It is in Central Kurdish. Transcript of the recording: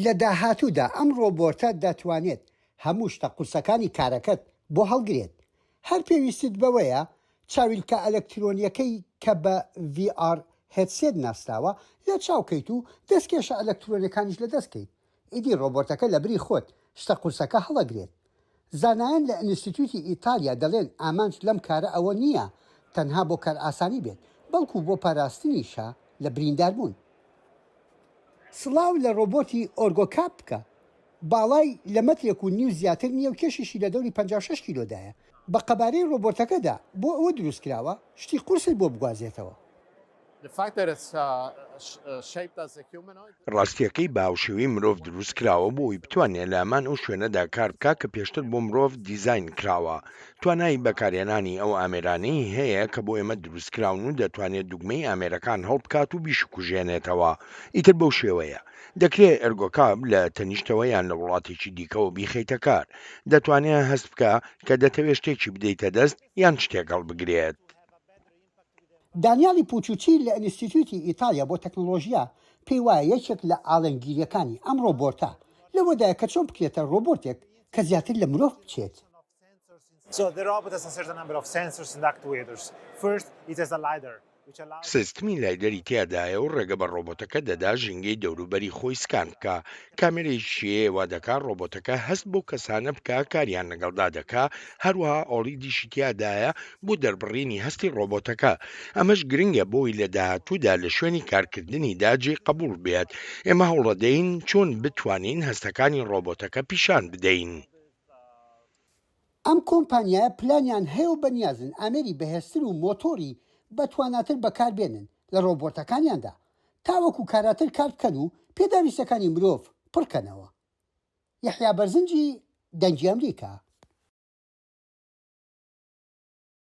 لە داهاتوودا ئەم ڕۆبۆتە دەتوانێت هەموو شتە قورسەکانی کارەکەت بۆ هەڵگرێت. هەر پێویستت بەوەیە چاویلکە ئەلەکترۆنیەکەی کە بە VR هێدسێت ناستاوە لە چاوکەیت و دەستکێشە ئەلەکترۆنیەکانیش لە دەستکەیت. ئیدی ڕۆبۆتەکە لە بری خۆت شتە قورسەکە هەڵەگرێت. زانایان لە ئینستیتوتی ئیتالیا دەڵێن ئامانج لەم کارە ئەوە نییە تەنها بۆ کار ئاسانی بێت، بەڵکو بۆ پاراستنیشە لە برینداربوون. سڵاو لە ڕۆبۆتی ئۆرگۆکاپ بکە. باڵای لە مەترێک و نیو زیاتر نییە و کێشیشی لە دەوری 56 کیلۆدایە. بە قەبارەی ڕۆبۆتەکەدا بۆ ئەوە دروستکراوە شتی قورست بۆ بگوازێتەوە. ڕاستیەکەی باوشێوەی مرۆڤ دروست کراوە بۆی بتوانێت لامان ئەو شوێنەدا کار بکات کە پێشتر بۆ مرۆڤ دیزاین کراوە. توانایی بەکارهێنانی ئەو ئامێرانەی هەیە کە بۆ ئێمە دروستکراون و دەتوانێت دوگمەی ئامێرەکان هەڵبکات و بیشکوژێنێتەوە. ئیتر بەو شێوەیە دەکرێت ئەرگۆکاب لە تەنیشتەوە یان لە وڵاتێکی دیکەوە بیخەیتە کار. دەتوانێت هەست بکە کە دەتەوێت شتێکی بدەیتە دەست یان شتێک هەڵبگرێت. دانیالی پوچوچی لە ئینستیتوتی ئیتالیا بۆ تەکنۆلۆژیا پێی وایە یەکێک لە ئاڵنگیریەکانی ئەم ڕۆبۆتە لەوەدایە کە چۆن بکرێتە ڕۆبۆتێک کە زیاتر لە مرۆڤ بچێت. سیستمی لایدەری تیادایە و ڕێگە بە ڕۆبۆتەکە دەدا ژینگەی دەوروبەری خۆی سکان بکە. کامێرەیەکیشیەوە دەکا ڕۆبۆتەکە هەست بۆ کەسانە بکە کاریان لەگەڵدا دەکا، هەروەها ئۆڵی دیشی تیادایە بۆ دەربڕینی هەستی ڕۆبۆتەکە. ئەمەش گرنگە بۆی لە داهاتوودا لە شوێنی کارکردنی داجێ قبول بێت. ئێمە هەوڵەدەین چۆن بتوانین هەستەکانی ڕۆبۆتەکە پیشان بدەین. ئەم کۆمپانیایە پلانیان هەیە و بەنیازن ئامێری بەهێزتر و مۆتۆری بەتواناتر بەکاربێنن لە ڕۆبۆتەکانیاندا تاوەکو کاراتر کار بکەن و پێداویستەکانی مرۆڤ پڕکەنەوە. یەحیا بەرزنجی دەنگی ئەمریکا.